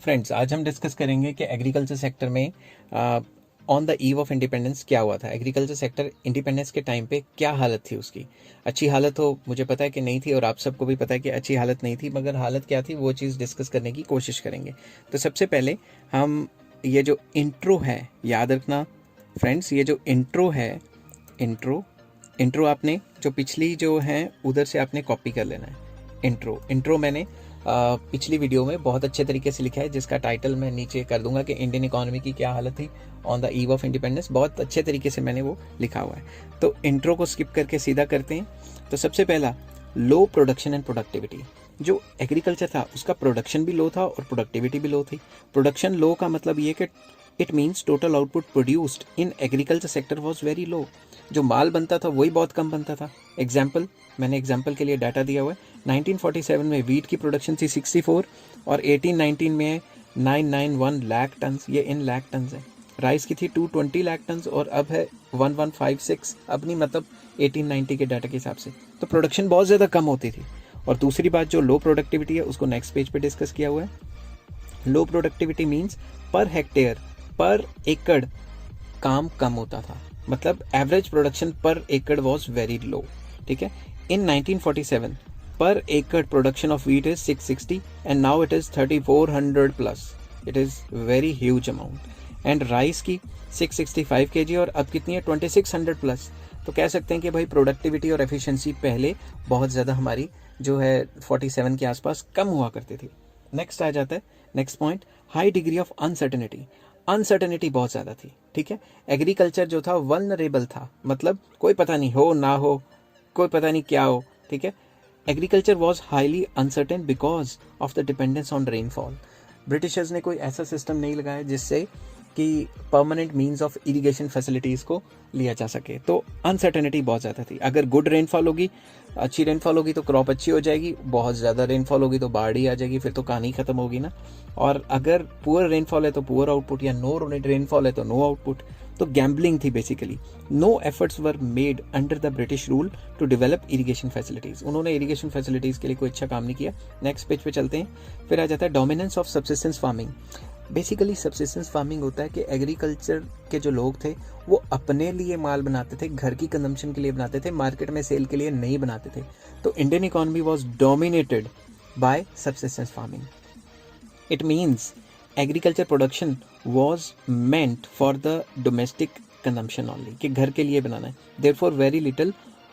Friends, आज हम discuss करेंगे कि एग्रीकल्चर सेक्टर में on the eve of independence क्या हुआ था। एग्रीकल्चर सेक्टर इंडिपेंडेंस के टाइम पे क्या हालत थी उसकी। अच्छी हालत हो, मुझे पता है कि नहीं थी, और आप सबको भी पता है कि अच्छी हालत नहीं थी, मगर हालत क्या थी वो चीज़ डिस्कस करने की कोशिश करेंगे। तो सबसे पहले हम ये जो इंट्रो है याद रखना फ्रेंड्स, ये जो इंट्रो है, इंट्रो आपने जो पिछली जो है उधर से आपने कॉपी कर लेना है। इंट्रो मैंने पिछली वीडियो में बहुत अच्छे तरीके से लिखा है, जिसका टाइटल मैं नीचे कर दूंगा कि इंडियन इकोनॉमी की क्या हालत थी on the eve of independence. बहुत अच्छे तरीके से मैंने वो लिखा हुआ है। तो इंट्रो को स्किप करके सीधा करते हैं। तो सबसे पहला, लो प्रोडक्शन एंड प्रोडक्टिविटी। जो एग्रीकल्चर था उसका प्रोडक्शन भी लो था और प्रोडक्टिविटी भी लो थी। प्रोडक्शन लो का मतलब ये कि it means total output produced in agriculture sector was very low. जो माल बनता था वही बहुत कम बनता था। मैंने एग्जाम्पल के लिए डाटा दिया हुआ है। 1947 में वीट की प्रोडक्शन थी 64 और 1819 में 991 लाख टन, ये इन लाख टन है। राइस की थी 220 लाख टन और अब है 1156, अब नहीं मतलब 1890 के डाटा के हिसाब से। तो प्रोडक्शन बहुत ज़्यादा कम होती थी। और दूसरी बात जो लो प्रोडक्टिविटी है उसको नेक्स्ट पेज पे डिस्कस किया हुआ है। लो प्रोडक्टिविटी मीन्स पर हेक्टेयर, पर एकड़ काम कम होता था, मतलब एवरेज प्रोडक्शन पर एकड़ वॉज वेरी लो। ठीक है। इन 1947 per acre production of wheat is 660 and now it is 3400 plus. It is very huge amount. And rice की 665 kg और अब कितनी है 2600 प्लस। तो कह सकते हैं कि भाई प्रोडक्टिविटी और एफिशिएंसी पहले बहुत ज़्यादा हमारी जो है 47 के आसपास कम हुआ करती थी। नेक्स्ट आ जाता है next point, high degree of uncertainty. Uncertainty बहुत ज़्यादा थी। ठीक है। एग्रीकल्चर जो था वल्नरेबल था, मतलब कोई पता नहीं हो ना हो, कोई पता नहीं क्या हो। ठीक है। Agriculture was highly uncertain because of the dependence on rainfall. Britishers ने कोई ऐसा सिस्टम नहीं लगाया जिससे कि permanent means of irrigation facilities को लिया जा सके। तो अनसर्टेनिटी बहुत ज़्यादा थी। अगर गुड रेनफॉल होगी, अच्छी रेनफॉल होगी तो क्रॉप अच्छी हो जाएगी, बहुत ज़्यादा रेनफॉल होगी तो बाढ़ ही आ जाएगी, फिर तो कहानी ख़त्म होगी ना। और अगर पुअर रेनफॉल है तो पुअर आउटपुट, या नो रेनफॉल है तो नो आउटपुट। तो गैम्बलिंग थी basically. No efforts were made under the British rule to develop irrigation facilities. उन्होंने इरिगेशन फैसिलिटीज़ के लिए कोई अच्छा काम नहीं किया। नेक्स्ट पेज पे चलते हैं। फिर आ जाता है dominance of subsistence farming. Basically subsistence farming होता है कि एग्रीकल्चर के जो लोग थे वो अपने लिए माल बनाते थे, घर की कंजम्पशन के लिए बनाते थे, मार्केट में सेल के लिए नहीं बनाते थे। तो Indian economy was dominated by subsistence farming. It means agriculture production was meant for the domestic consumption only, कि घर के लिए बनाना है। Therefore very little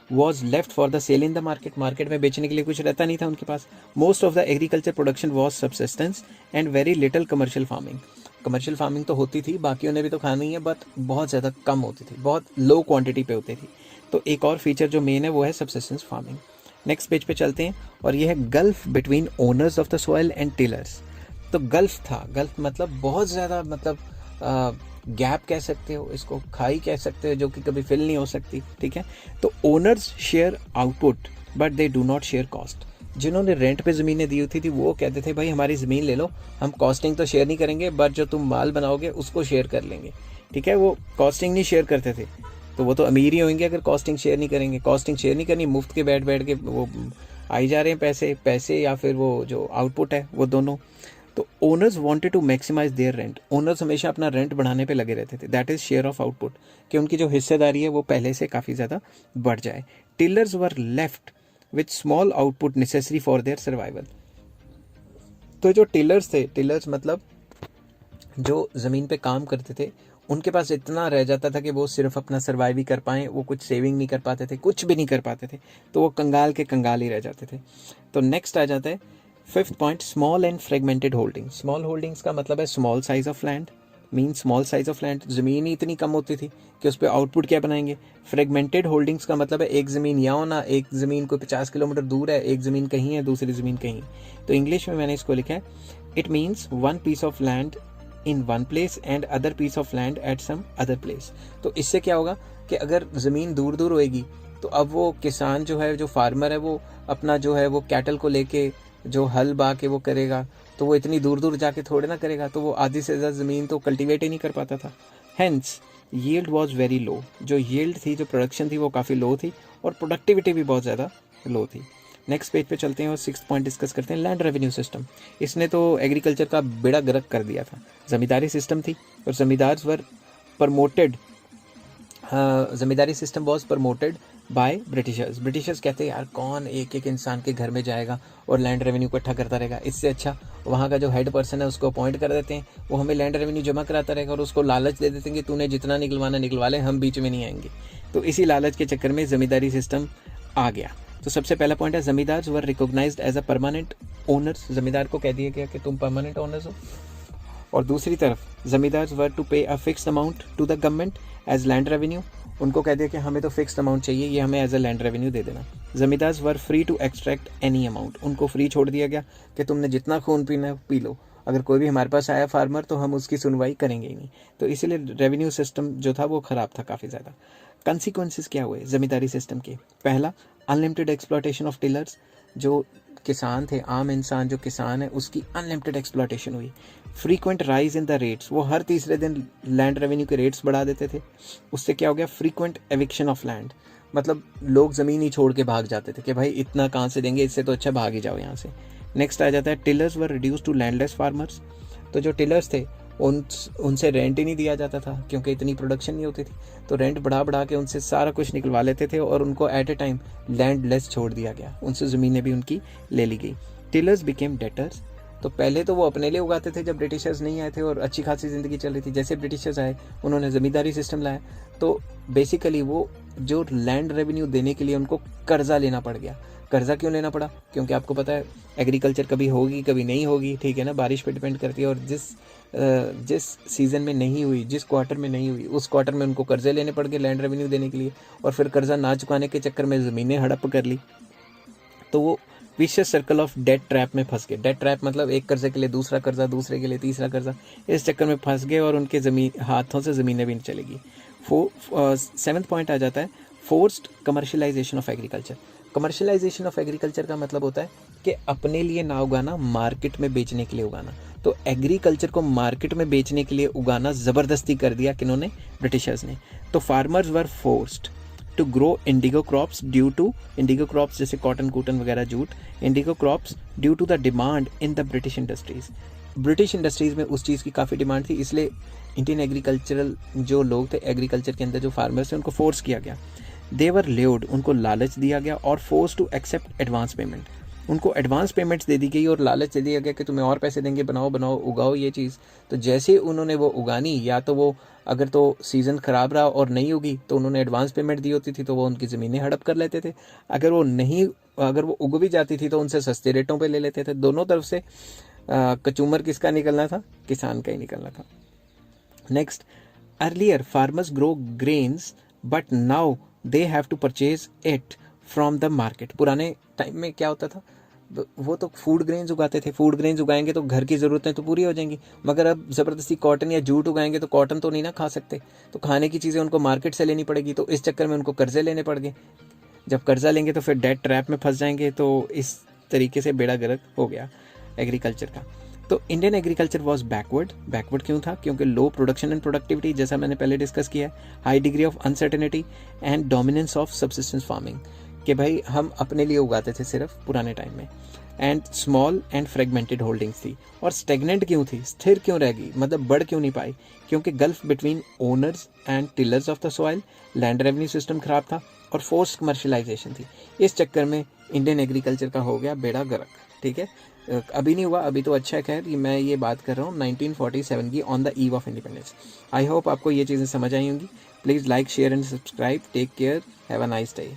was left for the sale in the market. Market में बेचने के लिए कुछ रहता नहीं था उनके पास। Most of the agriculture production was subsistence and very little commercial farming. Commercial farming तो होती थी, बाकियों ने भी तो खानी है, बट बहुत ज़्यादा कम होती थी, बहुत लो क्वांटिटी पे होती थी। तो एक और फीचर जो मेन है वो है सब्सिस्टेंस फार्मिंग। नेक्स्ट पेज पे चलते हैं और ये है gulf between owners of the soil and tillers. तो गल्फ था, गल्फ मतलब बहुत ज़्यादा, मतलब गैप कह सकते हो इसको, खाई कह सकते हो, जो कि कभी फिल नहीं हो सकती। ठीक है। तो owners share output but they do not share cost. जिन्होंने रेंट पे ज़मीनें दी होती थी वो कहते थे भाई हमारी ज़मीन ले लो, हम कॉस्टिंग तो शेयर नहीं करेंगे, बट जो तुम माल बनाओगे उसको शेयर कर लेंगे। ठीक है। वो कॉस्टिंग नहीं शेयर करते थे, तो वो तो अमीर ही होंगे अगर कॉस्टिंग शेयर नहीं करेंगे। कॉस्टिंग शेयर नहीं करनी, मुफ्त के बैठ बैठ के वो आई जा रहे हैं पैसे या फिर वो जो आउटपुट है वो दोनों। तो owners wanted to maximise their rent. Owners हमेशा अपना रेंट बढ़ाने पे लगे रहते थे। That is share of output, कि उनकी जो हिस्सेदारी है वो पहले से काफ़ी ज़्यादा बढ़ जाए। Tillers were left with small output necessary for their survival. तो जो टिलर्स थे, टिलर्स मतलब जो ज़मीन पे काम करते थे, उनके पास इतना रह जाता था कि वो सिर्फ अपना सर्वाइव ही कर पाएँ, वो कुछ सेविंग नहीं कर पाते थे, कुछ भी नहीं कर पाते थे। तो वो कंगाल के कंगाल ही रह जाते थे। तो नेक्स्ट आ जाता है fifth point, small and fragmented holding. Small holdings का मतलब है small size of land, mean small size of land, ज़मीन ही इतनी कम होती थी कि उस पर आउटपुट क्या बनाएंगे। फ्रेगमेंटेड होल्डिंग्स का मतलब है एक ज़मीन यहाँ होना, एक ज़मीन कोई 50 किलोमीटर दूर है, एक ज़मीन कहीं है, दूसरी ज़मीन कहीं। तो इंग्लिश में मैंने इसको लिखा है, it means one piece of land in one place and other piece of land at some other place. तो इससे क्या होगा कि अगर ज़मीन दूर दूर होएगी तो अब वो किसान जो है, जो फार्मर है, वो अपना जो है वो कैटल को लेके जो हल बा के वो करेगा, तो वो इतनी दूर दूर जाके थोड़े ना करेगा, तो वो आधी से ज़्यादा ज़मीन तो कल्टीवेट ही नहीं कर पाता था। Hence yield was very low. जो यील्ड थी, जो प्रोडक्शन थी वो काफ़ी लो थी और प्रोडक्टिविटी भी बहुत ज़्यादा लो थी। नेक्स्ट पेज पे चलते हैं और 6th पॉइंट डिस्कस करते हैं, लैंड रेवेन्यू सिस्टम। इसने तो एग्रीकल्चर का बेड़ा गर्क कर दिया था। ज़मींदारी सिस्टम थी और zamindars were promoted, zamindari system was promoted by Britishers. Britishers कहते हैं यार कौन एक एक इंसान के घर में जाएगा और लैंड रेवेन्यू इकट्ठा करता रहेगा, इससे अच्छा वहाँ का जो हेड पर्सन है उसको अपॉइंट कर देते हैं, वो हमें लैंड रेवेन्यू जमा कराता रहेगा और उसको लालच दे देते हैं कि तूने जितना निकलवाना निकलवा ले, हम बीच में नहीं आएंगे। तो इसी लालच के चक्कर में ज़मींदारी सिस्टम आ गया। तो सबसे पहला पॉइंट है, zamindars were recognised as a permanent owners. ज़मींदार को कह दिया गया कि तुम परमानेंट ओनर्स हो। और दूसरी तरफ zamindars were to pay a fixed amount to the government as land revenue. उनको कह दिया कि हमें तो फिक्स्ड अमाउंट चाहिए, ये हमें एज अ लैंड रेवेन्यू दे देना। Zamindars were free to extract any amount. उनको फ्री छोड़ दिया गया कि तुमने जितना खून पीना है पी लो, अगर कोई भी हमारे पास आया फार्मर तो हम उसकी सुनवाई करेंगे ही नहीं। तो इसीलिए रेवेन्यू सिस्टम जो था वो ख़राब था काफ़ी ज़्यादा। कंसिक्वेंसेस क्या हुए ज़मींदारी सिस्टम के? पहला, अनलिमिटेड एक्सप्लॉयटेशन ऑफ टिलर्स। जो किसान थे, आम इंसान जो किसान है, उसकी अनलिमिटेड एक्सप्लॉयटेशन हुई। Frequent rise in the rates, वो हर तीसरे दिन लैंड रेवेन्यू के रेट्स बढ़ा देते थे। उससे क्या हो गया? फ्रीक्वेंट एविक्शन ऑफ लैंड, मतलब लोग ज़मीन ही छोड़ के भाग जाते थे कि भाई इतना कहाँ से देंगे, इससे तो अच्छा भाग ही जाओ यहाँ से। नेक्स्ट आ जाता है, tillers were reduce to landless farmers. तो जो टिलर्स थे उनसे रेंट ही नहीं दिया जाता था क्योंकि इतनी प्रोडक्शन नहीं होती थी, तो रेंट बढ़ा बढ़ा के उनसे सारा कुछ निकलवा लेते थे और उनको at a time landless छोड़ दिया गया, उनसे ज़मीनें भी उनकी ले ली गई। Tillers became debtors. तो पहले तो वो अपने लिए उगाते थे जब ब्रिटिशर्स नहीं आए थे और अच्छी खासी ज़िंदगी चल रही थी। जैसे ब्रिटिशर्स आए, उन्होंने ज़मींदारी सिस्टम लाया, तो बेसिकली वो जो लैंड रेवेन्यू देने के लिए उनको कर्जा लेना पड़ गया। कर्जा क्यों लेना पड़ा? क्योंकि आपको पता है एग्रीकल्चर कभी होगी कभी नहीं होगी, ठीक है ना, बारिश पे डिपेंड करती है। और जिस सीज़न में नहीं हुई, जिस क्वार्टर में नहीं हुई, उस क्वार्टर में उनको कर्जे लेने पड़ गए लैंड रेवेन्यू देने के लिए, और फिर कर्जा ना चुकाने के चक्कर में ज़मीनें हड़प कर ली। तो वो vicious circle of debt trap में फंस गए। डेट ट्रैप मतलब एक कर्जे के लिए दूसरा कर्जा, दूसरे के लिए तीसरा कर्जा, इस चक्कर में फंस गए और उनके हाथों से ज़मीनें भी नहीं चलेगी। 7th पॉइंट आ जाता है, forced commercialisation of agriculture. Commercialisation of agriculture का मतलब होता है कि अपने लिए ना उगाना, मार्केट में बेचने के लिए उगाना। तो एग्रीकल्चर को मार्केट में बेचने के लिए उगाना ज़बरदस्ती कर दिया किन्होंने? ब्रिटिशर्स ने। तो farmers were forced to grow indigo crops due to, indigo crops जैसे कॉटन कूटन वगैरह jute, indigo crops due to the demand in the British industries. British industries में उस चीज़ की काफ़ी डिमांड थी, इसलिए इंडियन एग्रीकल्चरल जो लोग थे, एग्रीकल्चर के अंदर जो फार्मर्स थे, उनको फोर्स किया गया। देवर लेव्ड, उनको लालच दिया गया, और force to accept advance payment. उनको एडवांस पेमेंट्स दे दी गई और लालच दे दिया गया कि तुम्हें और पैसे देंगे, बनाओ उगाओ ये चीज़। तो जैसे उन्होंने वो उगानी, या तो वो अगर तो सीज़न ख़राब रहा और नहीं उगी तो उन्होंने एडवांस पेमेंट दी होती थी, तो वो उनकी ज़मीनें हड़प कर लेते थे। अगर वो उग भी जाती थी तो उनसे सस्ते रेटों पे ले लेते थे। दोनों तरफ से कचूमर किसका निकलना था? किसान का ही निकलना था। Next, earlier farmers grow grains but now they have to purchase it from the market. पुराने टाइम में क्या होता था, वो तो फूड ग्रेन्स उगाते थे, फूड ग्रेन्स उगाएंगे तो घर की ज़रूरतें तो पूरी हो जाएंगी, मगर अब ज़बरदस्ती कॉटन या जूट उगाएंगे तो कॉटन तो नहीं ना खा सकते, तो खाने की चीज़ें उनको मार्केट से लेनी पड़ेगी। तो इस चक्कर में उनको कर्जे लेने पड़ गए। जब कर्जा लेंगे तो फिर डेट ट्रैप में फंस जाएंगे। तो इस तरीके से बेड़ा गर्क हो गया एग्रीकल्चर का। तो इंडियन एग्रीकल्चर वॉज बैकवर्ड क्यों था? क्योंकि लो प्रोडक्शन एंड प्रोडक्टिविटी, जैसा मैंने पहले डिस्कस किया है, high degree of uncertainty and dominance of subsistence farming, कि भाई हम अपने लिए उगाते थे सिर्फ पुराने टाइम में, and small and fragmented holdings थी। और स्टेगनेंट क्यों थी, स्थिर क्यों रह गई, मतलब बढ़ क्यों नहीं पाई? क्योंकि gulf between owners and tillers of the soil, land revenue system खराब था और फोर्स्ड कमर्शलाइजेशन थी। इस चक्कर में इंडियन एग्रीकल्चर का हो गया बेड़ा गर्क। ठीक है, अभी नहीं हुआ, अभी तो अच्छा है। खैर, मैं ये बात कर रहा हूँ 1947 की, on the eve of independence. I hope आपको ये चीज़ें समझ आई होंगी। Please like, share and subscribe. Take care, have a nice day.